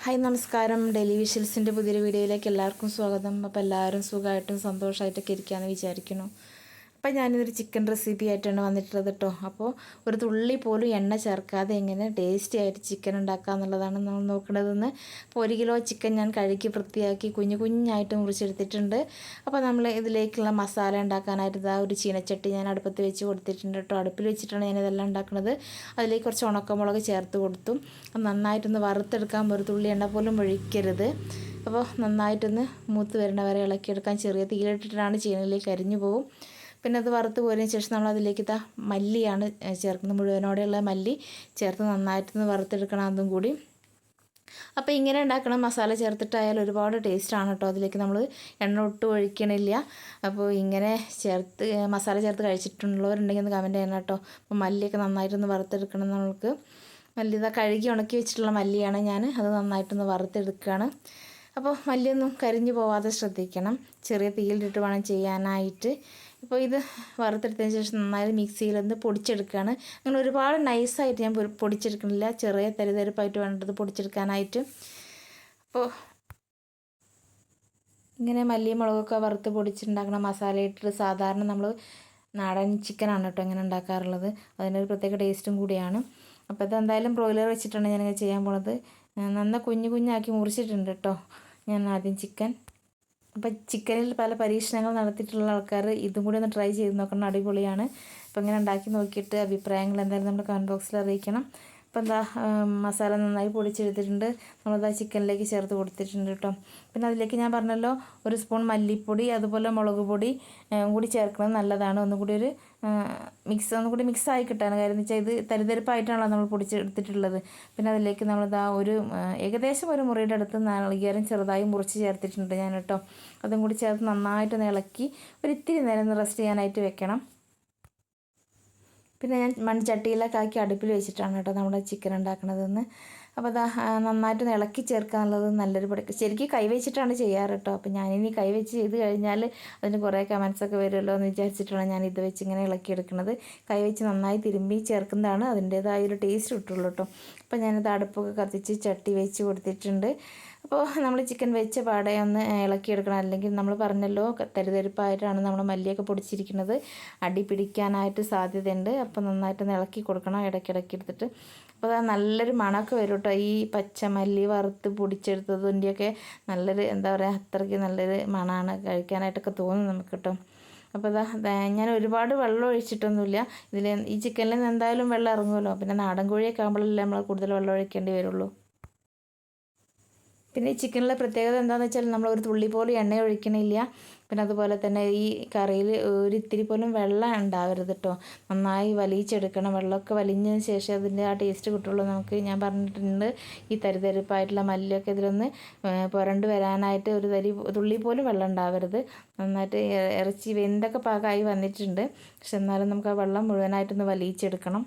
Hi നമസ്കാരം. Daily വിഷ്വൽസിൻ്റെ പുതിയൊരു വീഡിയോയിലേക്ക് എല്ലാവർക്കും സ്വാഗതം. അപ്പോൾ എല്ലാവരും സുഖമായിട്ടും സന്തോഷമായിട്ടൊക്കെ ഇരിക്കാമെന്ന് വിചാരിക്കുന്നു. അപ്പോൾ ഞാനിതൊരു ചിക്കൻ റെസിപ്പി ആയിട്ടാണ് വന്നിട്ടുള്ളത് കേട്ടോ. അപ്പോൾ ഒരു തുള്ളി പോലും എണ്ണ ചേർക്കാതെ എങ്ങനെ ടേസ്റ്റി ആയിട്ട് ചിക്കൻ ഉണ്ടാക്കുക എന്നുള്ളതാണ് നമ്മൾ നോക്കേണ്ടതെന്ന്. അപ്പോൾ 1 കിലോ ചിക്കൻ ഞാൻ കഴുകി വൃത്തിയാക്കി കുഞ്ഞായിട്ട് മുറിച്ചെടുത്തിട്ടുണ്ട്. അപ്പോൾ നമ്മൾ ഇതിലേക്കുള്ള മസാല ഉണ്ടാക്കാനായിട്ട് ഇതാ ഒരു ചീനച്ചട്ടി ഞാൻ അടുപ്പത്ത് വെച്ച് കൊടുത്തിട്ടുണ്ട് കേട്ടോ. അടുപ്പിൽ വെച്ചിട്ടാണ് ഞാനിതെല്ലാം ഉണ്ടാക്കുന്നത്. അതിലേക്ക് കുറച്ച് ഉണക്കമുളക് ചേർത്ത് കൊടുത്തു. നന്നായിട്ടൊന്ന് വറുത്തെടുക്കാൻ, ഒരു തുള്ളി എണ്ണ പോലും ഒഴിക്കരുത്. അപ്പോൾ നന്നായിട്ടൊന്ന് മൂത്ത് വരുന്ന വരെ ഇളക്കിയെടുക്കാൻ. ചെറിയ തീയിലിട്ടിട്ടാണ് ചെയ്യുന്നതിലേക്ക് കരിഞ്ഞു പോകും. പിന്നെ അത് വറുത്ത് പോയതിന് ശേഷം നമ്മൾ അതിലേക്ക് മല്ലിയാണ് ചേർക്കുന്നത്. മുഴുവനോടെയുള്ള മല്ലി ചേർത്ത് നന്നായിട്ടൊന്ന് വറുത്തെടുക്കണം അതും കൂടി. അപ്പോൾ ഇങ്ങനെ ഉണ്ടാക്കണം. മസാല ചേർത്തിട്ടായാലും ഒരുപാട് ടേസ്റ്റാണ് കേട്ടോ. അതിലേക്ക് നമ്മൾ എണ്ണ ഒട്ടും ഒഴിക്കണില്ല. അപ്പോൾ ഇങ്ങനെ മസാല ചേർത്ത് കഴിച്ചിട്ടുള്ളവരുണ്ടെങ്കിൽ ഒന്ന് കമൻറ്റ് ചെയ്യണം കേട്ടോ. അപ്പോൾ മല്ലിയൊക്കെ നന്നായിട്ടൊന്ന് വറുത്തെടുക്കണം. നമ്മൾക്ക് മല്ലി കഴുകി ഉണക്കി വെച്ചിട്ടുള്ള മല്ലിയാണ് ഞാൻ. അത് നന്നായിട്ടൊന്ന് വറുത്തെടുക്കുകയാണ്. അപ്പോൾ മല്ലിയൊന്നും കരിഞ്ഞു പോവാതെ ശ്രദ്ധിക്കണം. ചെറിയ തീയിലിട്ട് വേണം ചെയ്യാനായിട്ട്. ഇപ്പോൾ ഇത് വറുത്തെടുത്തതിന് ശേഷം നന്നായി മിക്സിയിലൊന്ന് പൊടിച്ചെടുക്കുകയാണ്. അങ്ങനെ ഒരുപാട് നൈസായിട്ട് ഞാൻ പൊടിച്ചെടുക്കണില്ല. ചെറിയ തരിതരിപ്പായിട്ട് വേണ്ടത് പൊടിച്ചെടുക്കാനായിട്ട്. അപ്പോൾ ഇങ്ങനെ മല്ലിയും മുളകൊക്കെ വറുത്ത് പൊടിച്ചിട്ടുണ്ടാക്കുന്ന മസാല ഇട്ടിട്ട് സാധാരണ നമ്മൾ നാടൻ ചിക്കനാണ് കേട്ടോ ഇങ്ങനെ ഉണ്ടാക്കാറുള്ളത്. അതിനൊരു പ്രത്യേക ടേസ്റ്റും കൂടിയാണ്. അപ്പോൾ ഇതെന്തായാലും ബ്രോയിലർ വെച്ചിട്ടാണ് ഞാനിങ്ങനെ ചെയ്യാൻ പോണത്. കുഞ്ഞാക്കി മുറിച്ചിട്ടുണ്ട് കേട്ടോ ഞാൻ ആദ്യം ചിക്കൻ. അപ്പോൾ ചിക്കനിൽ പല പരീക്ഷണങ്ങൾ നടത്തിയിട്ടുള്ള ആൾക്കാർ ഇതും കൂടി ഒന്ന് ട്രൈ ചെയ്ത് നോക്കണം. അടിപൊളിയാണ്. അപ്പോൾ ഇങ്ങനെ ഉണ്ടാക്കി നോക്കിയിട്ട് അഭിപ്രായങ്ങൾ എന്തായാലും നമ്മുടെ കമൻറ്റ് ബോക്സിൽ അറിയിക്കണം. അപ്പോൾ മസാല നന്നായി പൊടിച്ചെടുത്തിട്ടുണ്ട്. നമ്മളത് ചിക്കനിലേക്ക് ചേർത്ത് കൊടുത്തിട്ടുണ്ട് കേട്ടോ. പിന്നെ അതിലേക്ക് ഞാൻ പറഞ്ഞല്ലോ ഒരു സ്പൂൺ മല്ലിപ്പൊടി അതുപോലെ മുളക് പൊടി കൂടി ചേർക്കുന്നത് നല്ലതാണ്. ഒന്നുകൂടി മിക്സ് ആയി കിട്ടാണ്. കാര്യം എന്ന് വെച്ചാൽ ഇത് തരിതരിപ്പായിട്ടാണല്ലോ നമ്മൾ പൊടിച്ചെടുത്തിട്ടുള്ളത്. പിന്നെ അതിലേക്ക് ഒരു ഏകദേശം ഒരു മുറിയുടെ അടുത്ത് നാളികേരം ചെറുതായി മുറിച്ച് ചേർത്തിട്ടുണ്ട് ഞാൻ കേട്ടോ. അതും കൂടി ചേർത്ത് നന്നായിട്ടൊന്ന് ഇളക്കി ഇത്തിരി നേരം റെസ്റ്റ് ചെയ്യാനായിട്ട് വെക്കണം. പിന്നെ ഞാൻ മൺചട്ടിയിലൊക്കെ ആക്കി അടുപ്പിൽ വെച്ചിട്ടാണ് കേട്ടോ നമ്മുടെ ചിക്കൻ ഉണ്ടാക്കണതെന്ന്. അപ്പോൾ നന്നായിട്ട് ഇളക്കി ചേർക്കുക എന്നുള്ളത് നല്ലൊരു പടി. ശരിക്കും കൈവച്ചിട്ടാണ് ചെയ്യാറ് കേട്ടോ. അപ്പോൾ ഞാനിനി കൈവച്ച് ചെയ്ത് കഴിഞ്ഞാൽ അതിന് കുറേ കമൻസൊക്കെ വരുമല്ലോ എന്ന് വിചാരിച്ചിട്ടാണ് ഞാൻ ഇത് വെച്ച് ഇങ്ങനെ ഇളക്കിയെടുക്കുന്നത്. കൈവച്ച് നന്നായി തിരുമ്പി ചേർക്കുന്നതാണ് അതിൻ്റേതായൊരു ടേസ്റ്റ് കിട്ടുള്ളൂ കേട്ടോ. അപ്പോൾ ഞാനത് അടുപ്പൊക്കെ കത്തിച്ച് ചട്ടി വെച്ച് കൊടുത്തിട്ടുണ്ട്. അപ്പോൾ നമ്മൾ ചിക്കൻ വെച്ച പാടെ ഒന്ന് ഇളക്കിയെടുക്കണം. അല്ലെങ്കിൽ നമ്മൾ പറഞ്ഞല്ലോ തരിതരിപ്പായിട്ടാണ് നമ്മൾ മല്ലിയൊക്കെ പൊടിച്ചിരിക്കുന്നത്. അടി പിടിക്കാനായിട്ട് സാധ്യതയുണ്ട്. അപ്പോൾ നന്നായിട്ടൊന്ന് ഇളക്കി കൊടുക്കണം ഇടയ്ക്കിടയ്ക്ക് എടുത്തിട്ട്. അപ്പോൾ നല്ലൊരു മണമൊക്കെ വരും കേട്ടോ. ഈ പച്ചമല്ലി വറുത്ത് പൊടിച്ചെടുത്തതിൻ്റെയൊക്കെ നല്ലൊരു അത്രയ്ക്ക് നല്ലൊരു മണമാണ്. കഴിക്കാനായിട്ടൊക്കെ തോന്നും നമുക്ക് കേട്ടോ. അപ്പോൾ ഞാൻ ഒരുപാട് വെള്ളം ഒഴിച്ചിട്ടൊന്നുമില്ല. ഈ ചിക്കനിൽ നിന്ന് എന്തായാലും വെള്ളം ഇറങ്ങുമല്ലോ. പിന്നെ നാടൻ കോഴിയൊക്കെ ആകുമ്പോഴല്ലേ നമ്മൾ കൂടുതൽ വെള്ളം ഒഴിക്കേണ്ടി വരുള്ളൂ. പിന്നെ ഈ ചിക്കനിലെ പ്രത്യേകത എന്താണെന്ന് വെച്ചാൽ നമ്മൾ ഒരു തുള്ളി പോലും എണ്ണ ഒഴിക്കണില്ല. പിന്നെ അതുപോലെ തന്നെ ഈ കറിയിൽ ഇത്തിരി പോലും വെള്ളം ഉണ്ടാവരുത് കേട്ടോ. നന്നായി വലിച്ചെടുക്കണം. വെള്ളമൊക്കെ വലിഞ്ഞതിന് ശേഷം അതിൻ്റെ ആ ടേസ്റ്റ് കിട്ടുള്ളൂ നമുക്ക്. ഞാൻ പറഞ്ഞിട്ടുണ്ട് ഈ തരിതരിപ്പായിട്ടുള്ള മല്ലിയൊക്കെ ഇതിലൊന്ന് പുരണ്ട് വരാനായിട്ട് ഒരു തുള്ളി പോലും വെള്ളം ഉണ്ടാവരുത്. നന്നായിട്ട് ഇറച്ചി വെന്തൊക്കെ പാകമായി വന്നിട്ടുണ്ട്. പക്ഷെ എന്നാലും നമുക്ക് ആ വെള്ളം മുഴുവനായിട്ടൊന്ന് വലിച്ചെടുക്കണം.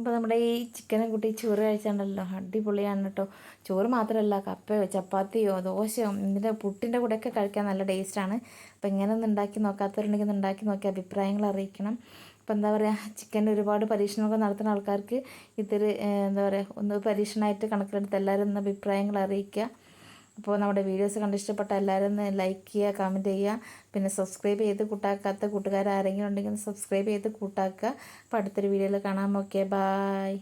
അപ്പോൾ നമ്മുടെ ഈ ചിക്കനെ കൂട്ടി ചോറ് കഴിച്ചാണ്ടല്ലോ അടിപൊളിയാണ് കേട്ടോ. ചോറ് മാത്രമല്ല കപ്പയോ ചപ്പാത്തിയോ ദോശയോ ഇതിൻ്റെ പുട്ടിൻ്റെ കൂടെയൊക്കെ കഴിക്കാൻ നല്ല ടേസ്റ്റാണ്. അപ്പോൾ ഇങ്ങനെ ഒന്ന് ഉണ്ടാക്കി നോക്കാത്തവരുണ്ടെങ്കിൽ ഒന്ന് ഉണ്ടാക്കി നോക്കി അഭിപ്രായങ്ങൾ അറിയിക്കണം. അപ്പോൾ ചിക്കൻ്റെ ഒരുപാട് പരീക്ഷണമൊക്കെ നടത്തുന്ന ആൾക്കാർക്ക് ഇതൊരു ഒന്ന് പരീക്ഷണമായിട്ട് കണക്കിലെടുത്ത് എല്ലാവരും ഒന്ന് അഭിപ്രായങ്ങൾ അറിയിക്കുക. അപ്പോൾ നമ്മുടെ വീഡിയോസ് കണ്ടിഷ്ടപ്പെട്ട എല്ലാവരും ഒന്ന് ലൈക്ക് ചെയ്യുക, കമൻറ്റ് ചെയ്യുക. പിന്നെ സബ്സ്ക്രൈബ് ചെയ്ത് കൂട്ടാക്കാത്ത കൂട്ടുകാർ ആരെങ്കിലും ഉണ്ടെങ്കിൽ സബ്സ്ക്രൈബ് ചെയ്ത് കൂട്ടാക്കുക. അപ്പോൾ അടുത്തൊരു വീഡിയോയിൽ കാണാം. Okay, bye.